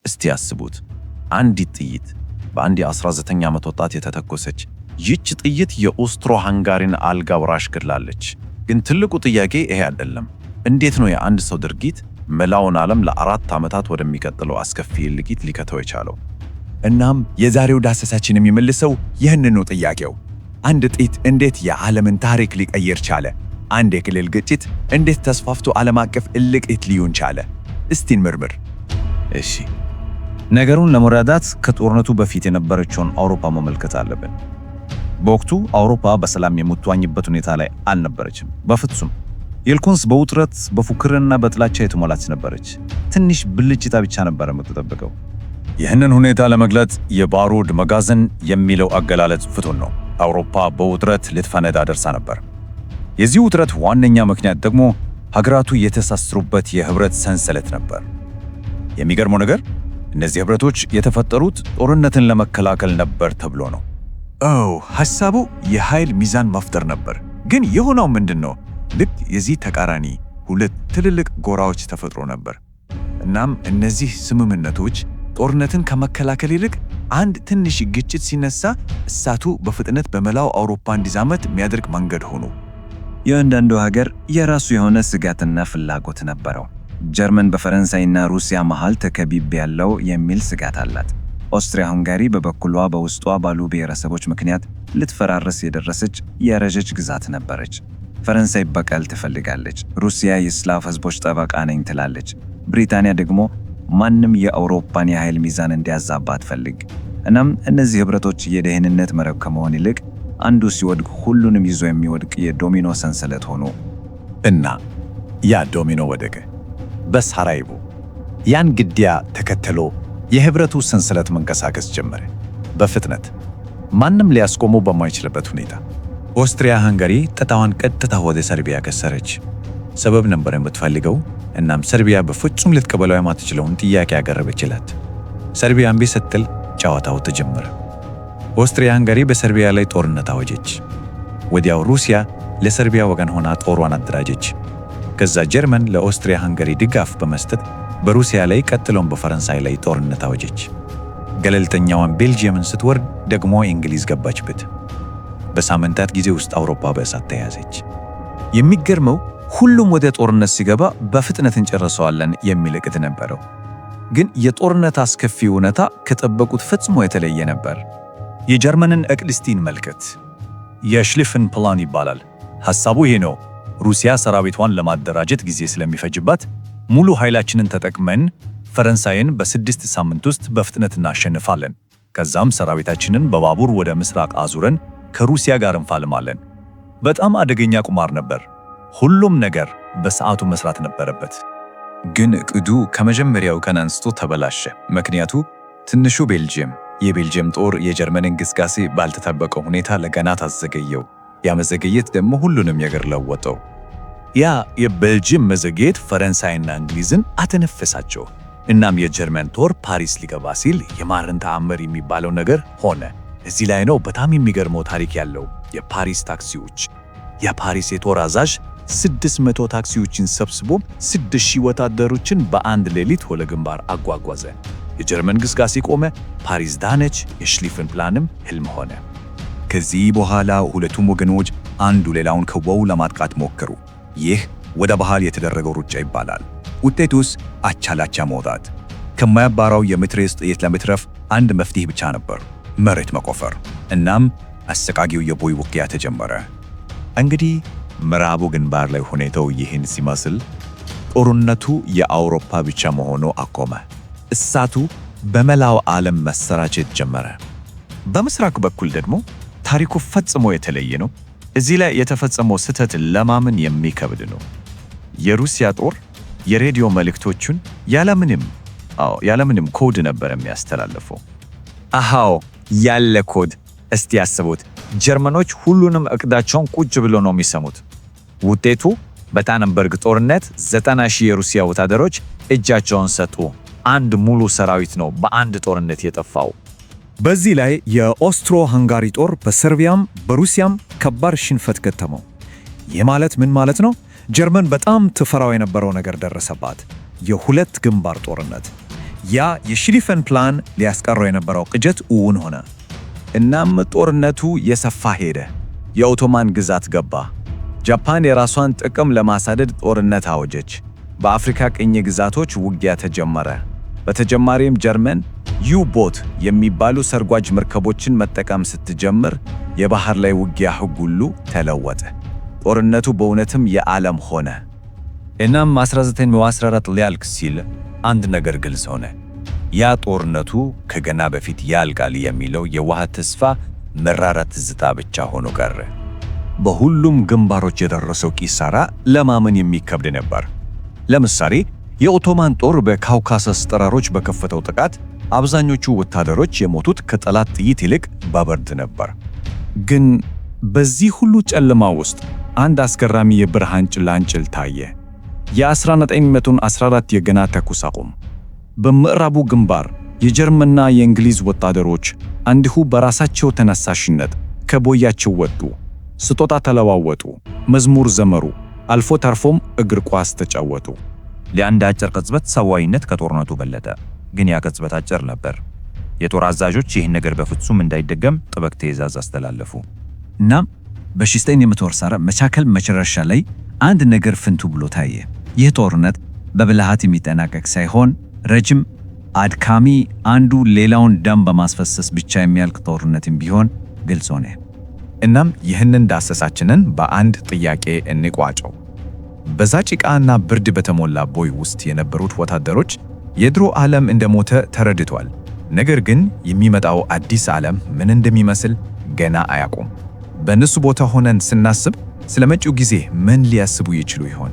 እስቲ ያስቡት፣ አንዲት ጥይት በአንድ የ19 ዓመት ወጣት የተተኮሰች። ይህች ጥይት የኦስትሮ ሃንጋሪን አልጋ ወራሽ ገድላለች። ግን ትልቁ ጥያቄ ይሄ አይደለም። እንዴት ነው የአንድ ሰው ድርጊት መላውን ዓለም ለ4 ዓመታት ወደሚቀጥለው አስከፊ እልቂት ሊከተው የቻለው? እናም የዛሬው ዳሰሳችን የሚመልሰው ይህንን ነው ጥያቄው። አንድ ጥይት እንዴት የዓለምን ታሪክ ሊቀይር ቻለ? አንድ የክልል ግጭት እንዴት ተስፋፍቶ ዓለም አቀፍ እልቂት ሊሆን ቻለ? እስቲ እንመርምር። እሺ፣ ነገሩን ለመረዳት ከጦርነቱ በፊት የነበረችውን አውሮፓ መመልከት አለብን። በወቅቱ አውሮፓ በሰላም የምትዋኝበት ሁኔታ ላይ አልነበረችም፣ በፍጹም። ይልቁንስ በውጥረት በፉክክርና በጥላቻ የተሞላች ነበረች። ትንሽ ብልጭታ ብቻ ነበር የምትጠብቀው። ይህንን ሁኔታ ለመግለጽ የባሩድ መጋዘን የሚለው አገላለጽ ፍቱን ነው። አውሮፓ በውጥረት ልትፈነዳ ደርሳ ነበር። የዚህ ውጥረት ዋነኛ ምክንያት ደግሞ ሀገራቱ የተሳሰሩበት የህብረት ሰንሰለት ነበር። የሚገርመው ነገር እነዚህ ህብረቶች የተፈጠሩት ጦርነትን ለመከላከል ነበር ተብሎ ነው። ሐሳቡ የኃይል ሚዛን መፍጠር ነበር። ግን የሆነው ምንድን ነው? ልክ የዚህ ተቃራኒ ሁለት ትልልቅ ጎራዎች ተፈጥሮ ነበር። እናም እነዚህ ስምምነቶች ጦርነትን ከመከላከል ይልቅ አንድ ትንሽ ግጭት ሲነሳ እሳቱ በፍጥነት በመላው አውሮፓ እንዲዛመት የሚያደርግ መንገድ ሆኑ። የእያንዳንዱ ሀገር የራሱ የሆነ ስጋትና ፍላጎት ነበረው። ጀርመን በፈረንሳይና ሩሲያ መሃል ተከብቤያለሁ የሚል ስጋት አላት። ኦስትሪያ ሃንጋሪ በበኩሏ በውስጧ ባሉ ብሔረሰቦች ምክንያት ልትፈራረስ የደረሰች ያረጀች ግዛት ነበረች። ፈረንሳይ በቀል ትፈልጋለች። ሩሲያ የስላቭ ህዝቦች ጠበቃ ነኝ ትላለች። ብሪታንያ ደግሞ ማንም የአውሮፓን የኃይል ሚዛን እንዲያዛባ አትፈልግ። እናም እነዚህ ህብረቶች የደህንነት መረብ ከመሆን ይልቅ አንዱ ሲወድቅ ሁሉንም ይዞ የሚወድቅ የዶሚኖ ሰንሰለት ሆኑ። እና ያ ዶሚኖ ወደቀ በሳራይቮ። ያን ግድያ ተከትሎ የህብረቱ ሰንሰለት መንቀሳቀስ ጀመረ በፍጥነት፣ ማንም ሊያስቆመው በማይችልበት ሁኔታ። ኦስትሪያ ሃንጋሪ ጣቷን ቀጥታ ወደ ሰርቢያ ከሰረች። ሰበብ ነበር የምትፈልገው። እናም ሰርቢያ በፍጹም ልትቀበለው የማትችለውን ጥያቄ ያቀረበችላት። ሰርቢያ እምቢ ስትል ጨዋታው ተጀመረ። ኦስትሪያ ሃንጋሪ በሰርቢያ ላይ ጦርነት አወጀች። ወዲያው ሩሲያ ለሰርቢያ ወገን ሆና ጦሯን አደራጀች። ከዛ ጀርመን ለኦስትሪያ ሃንጋሪ ድጋፍ በመስጠት በሩሲያ ላይ ቀጥሎም በፈረንሳይ ላይ ጦርነት አወጀች። ገለልተኛዋን ቤልጂየምን ስትወርድ ደግሞ እንግሊዝ ገባችበት። በሳምንታት ጊዜ ውስጥ አውሮፓ በእሳት ተያዘች። የሚገርመው ሁሉም ወደ ጦርነት ሲገባ በፍጥነት እንጨርሰዋለን የሚል እቅድ ነበረው። ግን የጦርነት አስከፊ እውነታ ከጠበቁት ፈጽሞ የተለየ ነበር። የጀርመንን እቅድ እስቲ እንመልከት። የሽሊፈን ፕላን ይባላል። ሐሳቡ ይሄ ነው። ሩሲያ ሰራዊቷን ለማደራጀት ጊዜ ስለሚፈጅባት ሙሉ ኃይላችንን ተጠቅመን ፈረንሳይን በ6 ሳምንት ውስጥ በፍጥነት እናሸንፋለን። ከዛም ሰራዊታችንን በባቡር ወደ ምስራቅ አዙረን ከሩሲያ ጋር እንፋልማለን። በጣም አደገኛ ቁማር ነበር። ሁሉም ነገር በሰዓቱ መስራት ነበረበት። ግን እቅዱ ከመጀመሪያው ቀን አንስቶ ተበላሸ። ምክንያቱ ትንሹ የቤልጂየም ጦር የጀርመንን እንቅስቃሴ ባልተጠበቀ ሁኔታ ለቀናት አዘገየው። ያ መዘግየት ደግሞ ሁሉንም ነገር ለወጠው። ያ የቤልጂየም መዘግየት ፈረንሳይና እንግሊዝን አተነፈሳቸው። እናም የጀርመን ጦር ፓሪስ ሊገባ ሲል የማርን ተአምር የሚባለው ነገር ሆነ። እዚህ ላይ ነው በጣም የሚገርመው ታሪክ ያለው። የፓሪስ ታክሲዎች። የፓሪስ የጦር አዛዥ 600 ታክሲዎችን ሰብስቦ 6000 ወታደሮችን በአንድ ሌሊት ወደ ግንባር አጓጓዘ። የጀርመን ግስጋሴ ቆመ። ፓሪስ ዳነች። የሽሊፈን ፕላንም ህልም ሆነ። ከዚህ በኋላ ሁለቱም ወገኖች አንዱ ሌላውን ከበው ለማጥቃት ሞከሩ። ይህ ወደ ባህል የተደረገው ሩጫ ይባላል። ውጤቱስ አቻላቻ መውጣት። ከማያባራው የመትረየስ ጥይት ለመትረፍ አንድ መፍትሄ ብቻ ነበር፣ መሬት መቆፈር። እናም አሰቃቂው የቦይ ውጊያ ተጀመረ። እንግዲህ ምዕራቡ ግንባር ላይ ሁኔታው ይህን ሲመስል ጦርነቱ የአውሮፓ ብቻ መሆኑ አቆመ። እሳቱ በመላው ዓለም መሰራጨት ጀመረ። በምስራቅ በኩል ደግሞ ታሪኩ ፈጽሞ የተለየ ነው። እዚህ ላይ የተፈጸመው ስህተት ለማመን የሚከብድ ነው። የሩሲያ ጦር የሬዲዮ መልእክቶቹን ያለምንም ኮድ ነበር የሚያስተላልፈው። ያለ ኮድ። እስቲ ያስቡት፣ ጀርመኖች ሁሉንም እቅዳቸውን ቁጭ ብሎ ነው የሚሰሙት። ውጤቱ በታንበርግ ጦርነት 90,000 የሩሲያ ወታደሮች እጃቸውን ሰጡ። አንድ ሙሉ ሰራዊት ነው በአንድ ጦርነት የጠፋው። በዚህ ላይ የኦስትሮ ሃንጋሪ ጦር በሰርቢያም በሩሲያም ከባድ ሽንፈት ገጠመው። ይህ ማለት ምን ማለት ነው? ጀርመን በጣም ትፈራው የነበረው ነገር ደረሰባት። የሁለት ግንባር ጦርነት። ያ የሽሊፈን ፕላን ሊያስቀረው የነበረው ቅጀት እውን ሆነ። እናም ጦርነቱ የሰፋ ሄደ። የኦቶማን ግዛት ገባ። ጃፓን የራሷን ጥቅም ለማሳደድ ጦርነት አወጀች። በአፍሪካ ቅኝ ግዛቶች ውጊያ ተጀመረ። በተጨማሪም ጀርመን ዩ-ቦት የሚባሉ ሰርጓጅ መርከቦችን መጠቀም ስትጀምር የባህር ላይ ውጊያ ሕግ ሁሉ ተለወጠ። ጦርነቱ በእውነትም የዓለም ሆነ። እናም 1914 ሊያልቅ ሲል አንድ ነገር ግልጽ ሆነ። ያ ጦርነቱ ከገና በፊት ያልቃል የሚለው የዋህ ተስፋ መራራ ትዝታ ብቻ ሆኖ ቀረ። በሁሉም ግንባሮች የደረሰው ኪሳራ ለማመን የሚከብድ ነበር። ለምሳሌ የኦቶማን ጦር በካውካሰስ ተራሮች በከፈተው ጥቃት አብዛኞቹ ወታደሮች የሞቱት ከጠላት ጥይት ይልቅ በበርድ ነበር። ግን በዚህ ሁሉ ጨለማ ውስጥ አንድ አስገራሚ የብርሃን ጭላንጭል ታየ። የ1914 የገና ተኩስ አቁም። በምዕራቡ ግንባር የጀርመንና የእንግሊዝ ወታደሮች እንዲሁ በራሳቸው ተነሳሽነት ከቦያቸው ወጡ። ስጦታ ተለዋወጡ፣ መዝሙር ዘመሩ፣ አልፎ ተርፎም እግር ኳስ ተጫወቱ። ለአንድ አጭር ቅጽበት ሰዋዊነት ከጦርነቱ በለጠ። ግን ያ ቅጽበት አጭር ነበር። የጦር አዛዦች ይህን ነገር በፍጹም እንዳይደገም ጥብቅ ትዕዛዝ አስተላለፉ። እናም በ1914 መቻከል መጨረሻ ላይ አንድ ነገር ፍንቱ ብሎ ታየ። ይህ ጦርነት በብልሃት የሚጠናቀቅ ሳይሆን ረጅም፣ አድካሚ፣ አንዱ ሌላውን ደም በማስፈሰስ ብቻ የሚያልቅ ጦርነትም ቢሆን ግልጽ ሆነ። እናም ይህንን ዳሰሳችንን በአንድ ጥያቄ እንቋጨው። በዛ ጭቃና ብርድ በተሞላ ቦይ ውስጥ የነበሩት ወታደሮች የድሮ ዓለም እንደሞተ ተረድቷል። ነገር ግን የሚመጣው አዲስ ዓለም ምን እንደሚመስል ገና አያውቁም። በእነሱ ቦታ ሆነን ስናስብ ስለ መጪው ጊዜ ምን ሊያስቡ ይችሉ ይሆን?